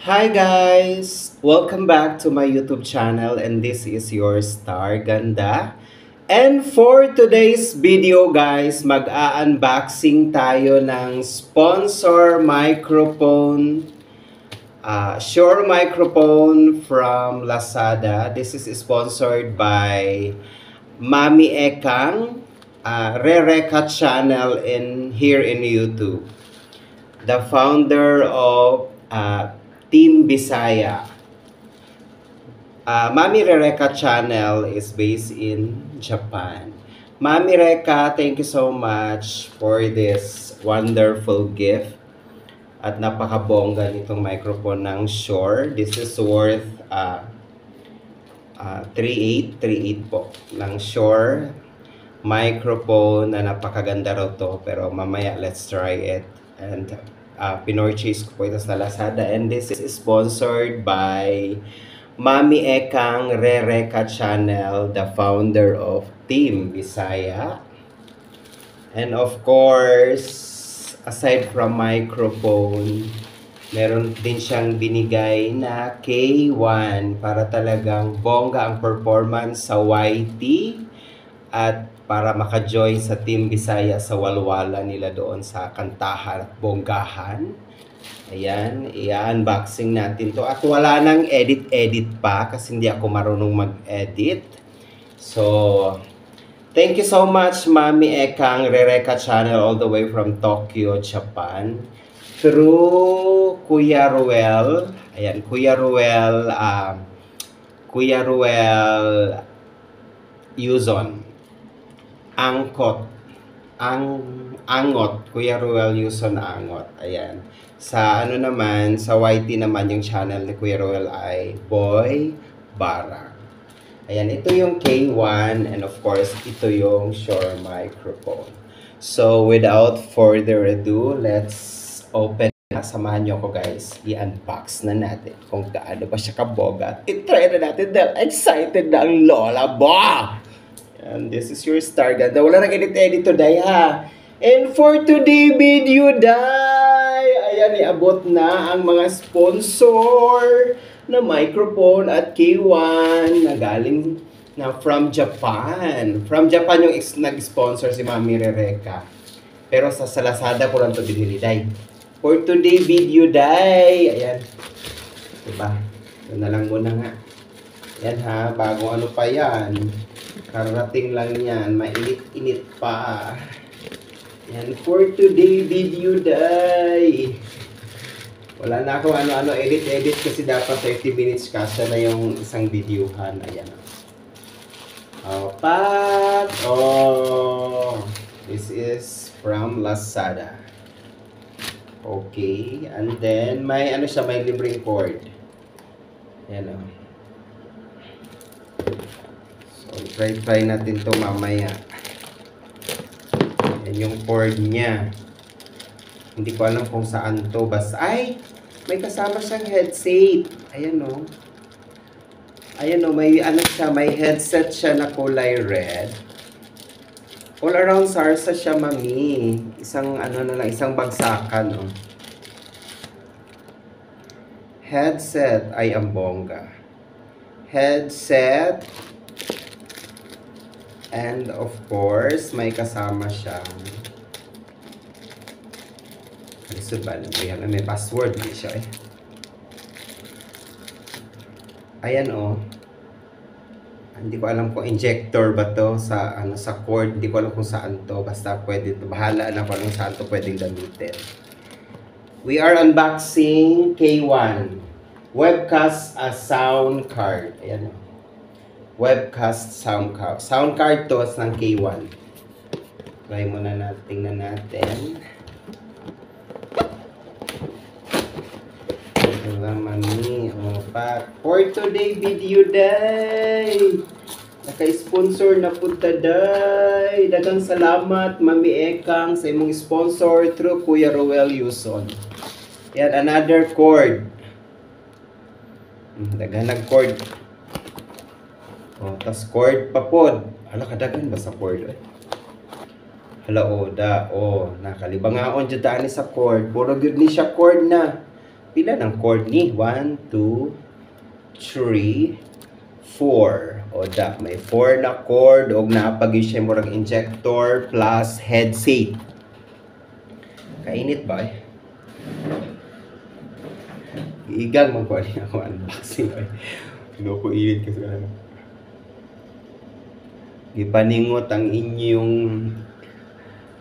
Hi guys! Welcome back to my YouTube channel and this is your Star Ganda. And for today's video guys, mag-a-unboxing tayo ng sponsor microphone. Shure microphone from Lazada. This is sponsored by Mami Ekang, Rereka channel here in YouTube. The founder of Team Bisaya. Mami Rereka channel is based in Japan. Mami Reka, thank you so much for this wonderful gift. At napakabongga nitong microphone ng Shure. This is worth 38 po ng Shure microphone na napakaganda raw to. Pero mamaya, let's try it. And pinorchase ko po ito sa Lazada. And this is sponsored by Mami Ekang Rereka channel, the founder of Team Bisaya. And of course, aside from microphone, meron din siyang binigay na K1 para talagang bongga ang performance sa YT at para maka-join sa Team Bisaya sa walwala nila doon sa kantahan at bonggahan. Ayan, i-unboxing natin to. At wala nang edit-edit pa kasi hindi ako marunong mag-edit. So, thank you so much, Mami Ekang Rereka channel all the way from Tokyo, Japan. Through Kuya Ruel. Ayan, Kuya Ruel Yuzon. Angot. Kuya Ruel Yuzon Angot. Ayan. Sa sa YT naman yung channel ni Kuya Ruel ay Boy Barang. Ayan, ito yung K1 and of course, ito yung Shure microphone. So, without further ado, let's open. Samahan nyo ako guys, i-unbox na natin kung gaano ba siya kaboga. I-try na natin dahil excited na ang lola ba! And this is your Star Ganda. Wala nang edit-edit today ha. And for today video day, ayan, iabot na ang mga sponsor na microphone at K1 na galing na from Japan. From Japan yung nag-sponsor si Mami Rereka. Pero sa Lazada ko lang ito binili day. For today video day, ayan. Diba? Ito na lang muna nga. Ayan ha, bagong ano pa yan. Karating lang yan, mainit-init pa. Ayan, for today video day. Wala na ako ano-ano edit kasi dapat 30 minutes kasi na yung isang videohan. Ayan. Opat. Oh. This is from Lazada. Okay. And then may may libreng cord. Ayan o. So try natin to mamaya. Ayan yung cord niya. Hindi ko alam kung saan to. Basta, ay! May kasama siyang headset. Ayan o. Ayan o, may may headset siya na kulay red. All around sarsa siya, mami. Isang isang bagsakan o. Headset ay ang bongga. Headset. And of course, may kasama siyang may password din siya eh. Ayan oh. Hindi ko alam kung injector ba to sa sa cord, hindi ko alam kung saan to, basta pwede to. Bahala na kung saan to pwedeng gamitin. We are unboxing K1 webcast sound card. Ayan oh. Webcast sound card. Sound card to ng K1. Try muna natin, tingnan natin. Mami, for today video day, naka-sponsor na punta day. Dagang salamat Mami Ekang sa imong sponsor through Kuya Ruel Yuzon. Yan, another cord. Dagan nag-cord. Tas cord pa pod. Hala, kadagan ba sa cord eh? Hala, nakalibangaon dyan daan sa cord. Puro good ni siya cord na. Pila ng cord ni? 1, 2, 3, 4. O da, may 4 na cord o napag siya murag injector plus headset. Kainit ba eh? Iigang man ko niya ako unboxing eh. Ano ko init kasi ano. Gipaningot ang inyong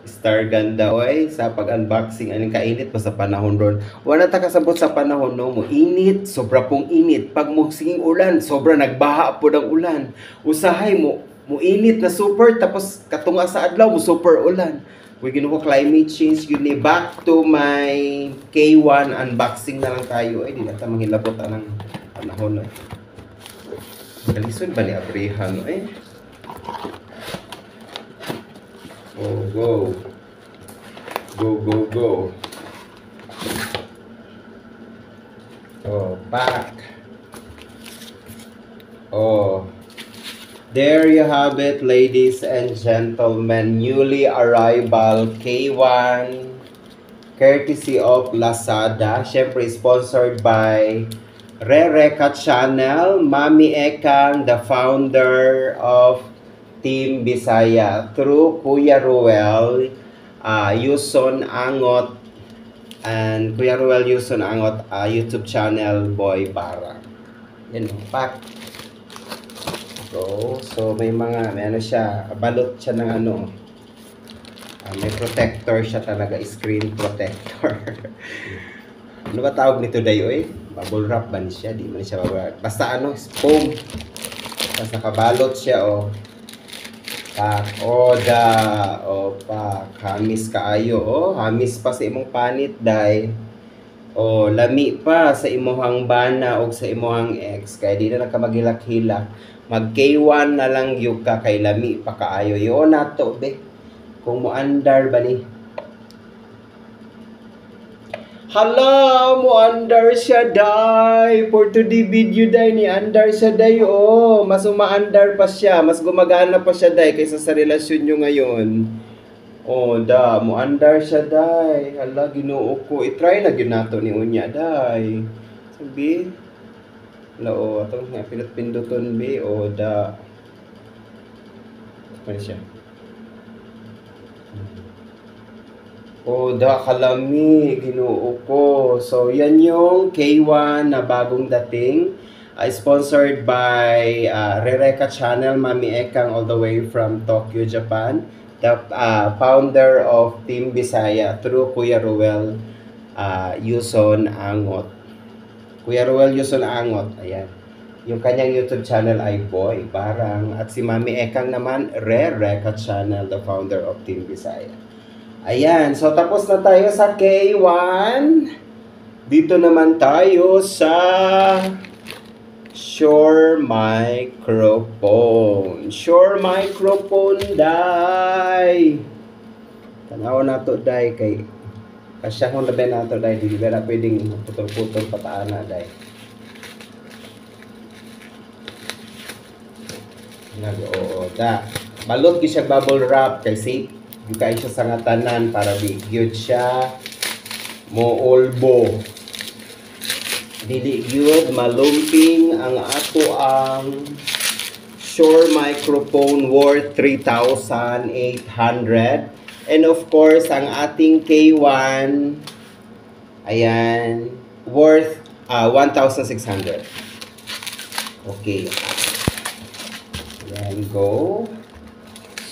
Star Ganda oy sa pag-unboxing anong kainit pa sa panahon ron. Wala ta kasabot sa panahon no mo init, sobra pong init. Pag mo singing ulan, sobra nagbaha po ng ulan. Usahay mo init na super tapos katunga sa adlaw mo super ulan. We ginawa climate change yun ni back to my K1 unboxing na lang tayo ay di na ta manghilabot anang panahon no. Kalisod ba ni Abraham eh? Oh, go. Go, go, go. Oh, back. Oh. There you have it, ladies and gentlemen. Newly arrival K1 courtesy of Lazada. Siyempre, sponsored by Rereka Channel. Mami Ekang, the founder of Team Bisaya, through Kuya Ruel Yuson Angot and Kuya Ruel Yuson Angot YouTube channel Boy Barang. Yan, pack. So may ano siya, balot siya ng ano. May protector siya talaga, screen protector. Ano ba tawag nito dayo eh? Bubble wrap ba siya? Di man siya bubble wrap. Basta ano, foam. Basta nakabalot siya oh. Pak, oda, o pak, hamis kaayo, o, hamis pa sa imong panit, day. O, lami pa sa imuhang bana o sa imuhang ex, kaya di na nakamagilak-hilak. Mag K1 na lang yung ka, kay lami pa kaayo. Yun na to, be. Kung mo andar ba ni? Hala, mo andar siya, day. For today video, day, ni andar siya, day, oh. Mas umaandar pa siya. Mas gumagana pa siya, day, kaysa sa relasyon nyo ngayon. Oh, da, mo andar siya, day. Hala, ginoo ko. I-try na ginato ni Unya, day. Sabi, hala, oh, atong pinat-pinduton, be, oh, da. Ano siya? O, da kalami, ginoo ko. So, yan yung K1 na bagong dating. Sponsored by Rereka Channel, Mami Ekang, all the way from Tokyo, Japan. The founder of Team Bisaya through Kuya Ruel Yuson Angot. Kuya Ruel Yuson Angot, ayan. Yung kanyang YouTube channel ay Boy Barang. At si Mami Ekang naman, Rereka Channel, the founder of Team Bisaya. Ayan, so tapos na tayo sa K1. Dito naman tayo sa Shure microphone. Shure microphone, day. Tanaw na to, day. Kay kasya kong labi na to, day. Di ba na pwedeng putol-putol pataan na, day. Oo, da. Balot ko siya bubble wrap kasi yung kain siya sa ngatanan para di gyud siya mo olbo. Dili gyud malumping ang ato ang Shure microphone worth 3,800. And of course, ang ating K1 ayan worth 1,600. Okay. Ayan, go.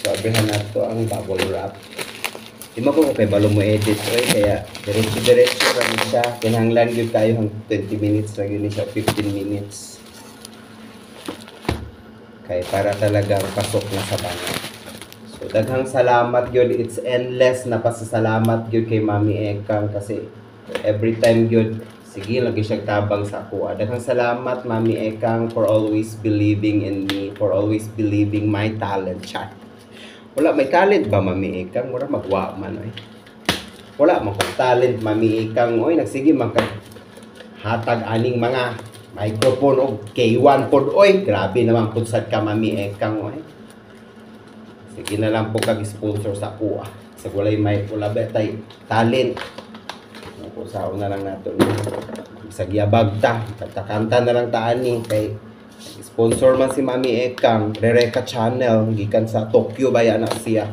Sabihan na to ang bubble wrap. Di mo ko kay balo mo edit kaya diretso lang siya. Kinahanglan yun tayo hang 20 minutes lang yun siya, 15 minutes. Kaya para talagang pasok na sa bana. So daghang salamat yun. It's endless na pasasalamat yun kay Mami Ekang kasi every time yun sige lagi siya tabang sa ako. Daghang salamat Mami Ekang for always believing in me, for always believing my talent. Chat. Wala may talent ba Mami Ekang? Wala magwa man oy. Wala man kong talent Mami Ekang oy. Nagsige man kag hatag aning mga microphone o K1 pod oy. Grabe naman pud sad ka Mami Ekang oy. Sige na lang po kag sponsor sa ako. Sa walay may wala betay talent. Usaon na lang nato ni. Sa giyabag ta, kanta na lang taan ni kay sponsor man si Mami Ekang, Rereka Channel, gikan sa Tokyo baya na siya.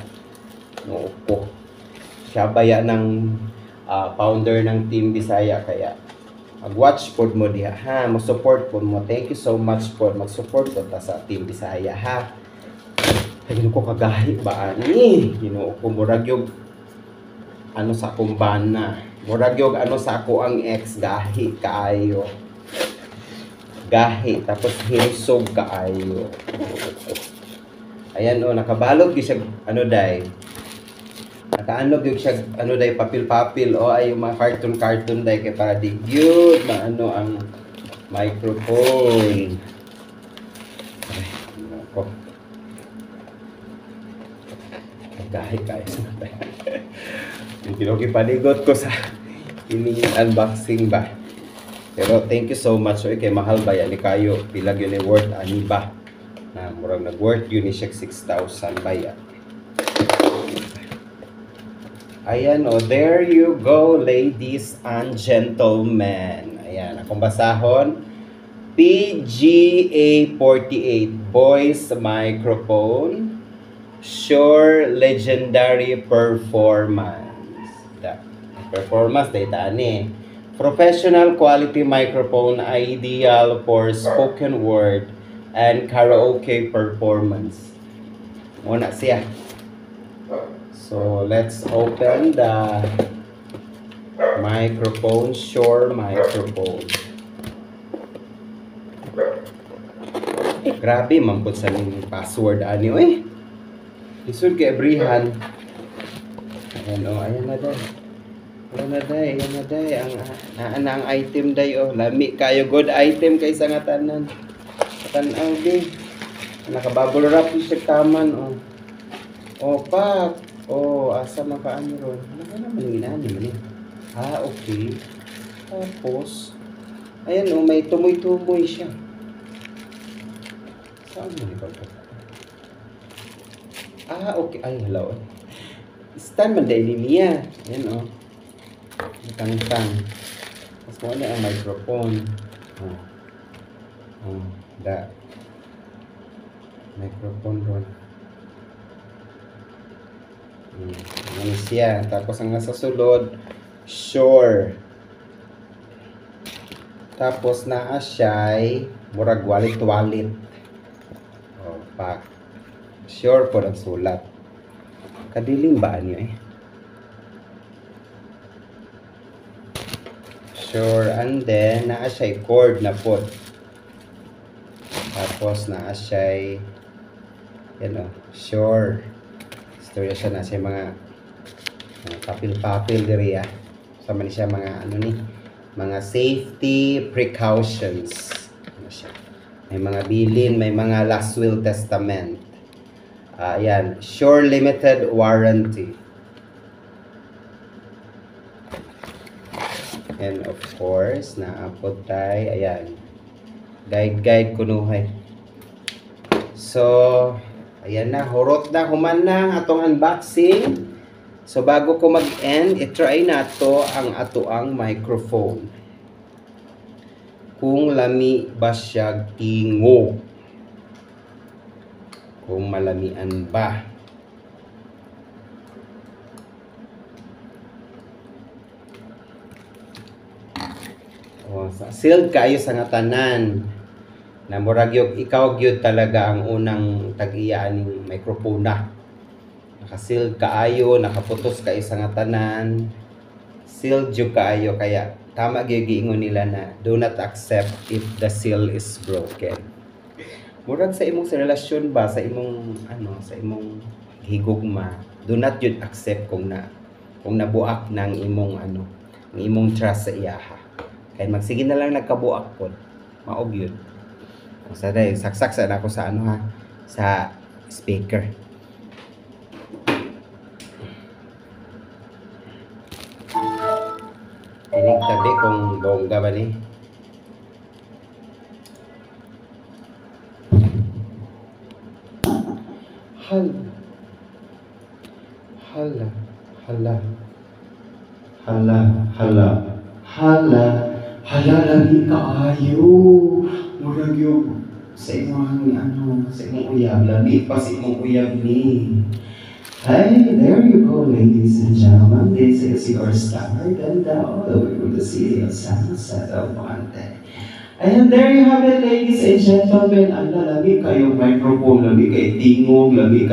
No po. Siya baya ng founder ng Team Bisaya kaya mag-watch pod mo diha ha, mo-support pod mo. Thank you so much po. Mag-support po ta sa Team Bisaya ha. Ay, ko kagahi ba ani? Ginoo ko murag yung ano sa akong bana. Murag yung ano sa ako ang ex gahi kaayo. Gahi tapos hirsog kaayo. Ayan o, nakabalog yung siya ano day. Nakaano yung siya ano day papil-papil o ay yung mga cartoon day kay para di yun maano ang microphone. Ay, nako. Kahit yung pinagipaligot ko sa ining unboxing ba. Pero thank you so much. Okay, kay mahal ba yan ni kayo? Pilag yun ni worth ani ba? Na murag nag-worth yun ni 6,000 ba yan? Ayan o, there you go ladies and gentlemen. Ayan, akong basahon. PGA 48 Voice Microphone. Shure Legendary Performance. Performance data ani. Professional quality microphone ideal for spoken word and karaoke performance. Muna siya. So let's open the microphone, Shure microphone. Grabe man pud sa ning password ani oy. Lisod kay Brihan. Ayan o, ayan na day. Ayan na day, ayan na day. Ang item day o. Lami kayo, good item kay sa nga tanan. Tanaw di. Nakabubble wrap yung siya taman o. O, pak. O, asa makaano ron. Ano naman yung inani man eh. Okay. Tapos, ayan o, may tumoy-tumoy siya. Saan mo ito? Okay. Ay, hello. Stand man dahil niya. Ayan, o. Tang-tang. Tapos mo na ang microphone. Da. Microphone ron. Ano siya. Tapos ang nasa sulod, Shure. Tapos naa siya'y murag wallet-wallet. Pak. Sure po ang sulat. Kadiling ba niyo eh? Sure. And then, naa siya'y cord na po. Tapos, naa siya'y yan o, Sure. Storya siya na siya mga papil-papil diri ah. Sama ni siya mga ano ni, mga safety precautions. Ano siya? May mga bilin, may mga last will testament. Ayan, Shure limited warranty. And of course, naapod tayo, ayan. Guide kunuhay. So, ayan na, hurot na, human na atong unboxing. So, bago ko mag-end, i-try na to ang atoang microphone. Kung lami ba siya tingo. Kung malamian ba. Sealed kayo sa nga tanan. Na murag yung ikaw gyud talaga ang unang tag-iya ning microphone na. Naka-sealed kaayo, nakaputos kayo sa nga tanan. Sealed jud kaayo kaya tama gyud giingon nila na do not accept if the seal is broken. Murag sa imong sa relasyon ba, sa imong ano, sa imong higugma, do not yun accept kung nabuak ng imong ano, ng imong trust sa iyaha. Kaya magsige na lang nagkabuak pod. Maog yun. Sa day, saksak sa ako sa ano ha, sa speaker. Tinig tabi kung bongga ba ni. Hala. hala lagi kaayo. Murag yung sa imong sa imong uyab, lagi pa sa imong uyab ni. Hey, there you go, ladies and gentlemen. This is your star, ganda all the way from the city of San Jose del Monte. And there you have it, ladies and gentlemen. Ang lamig kayo microphone, lamig kayo tingog, lamig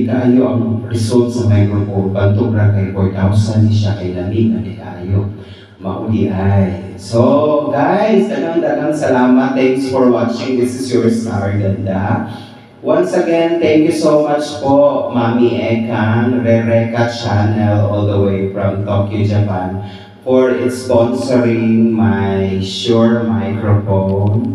kayo ang result sa microphone. Bantog ra kay 4,000 siya kay lamig kayo. Mauli ay. So, guys, dagang salamat. Thanks for watching. This is your star, ganda. Once again, thank you so much po, Mami Ekang, Rereka Channel, all the way from Tokyo, Japan, for sponsoring my Shure microphone,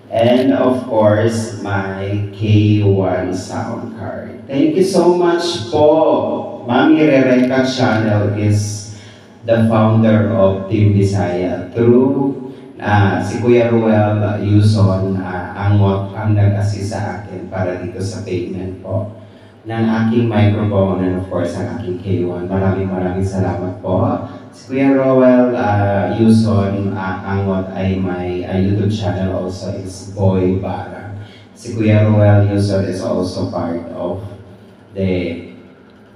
and of course, my K1 sound card. Thank you so much po. Mami Rereka Channel is the founder of Team Bisaya through si Kuya Ruel Yuson ang nag-assist sa akin para dito sa payment po ng aking microphone and of course ang aking K1. Maraming salamat po. Si Kuya Ruel Yuson Angot ay may YouTube channel also is Boy Bara. Si Kuya Ruel Yuson is also part of the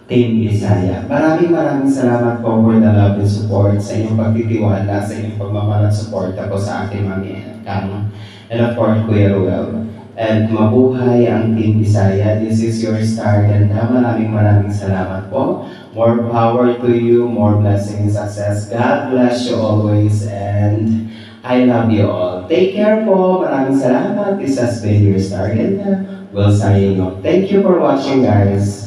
Team Bisaya. Maraming salamat po for the love and support, sa inyong pagtitiwala, sa inyong pagmamahal at support po sa aking Mami Ekang. And of course, Kuya Ruel. And mabuhay ang Team Bisaya. This is your star, ganda. Maraming salamat po. More power to you, more blessings, success. God bless you always, and I love you all. Take care po. Maraming salamat. This has been your star, ganda. We'll sign off. Thank you for watching, guys.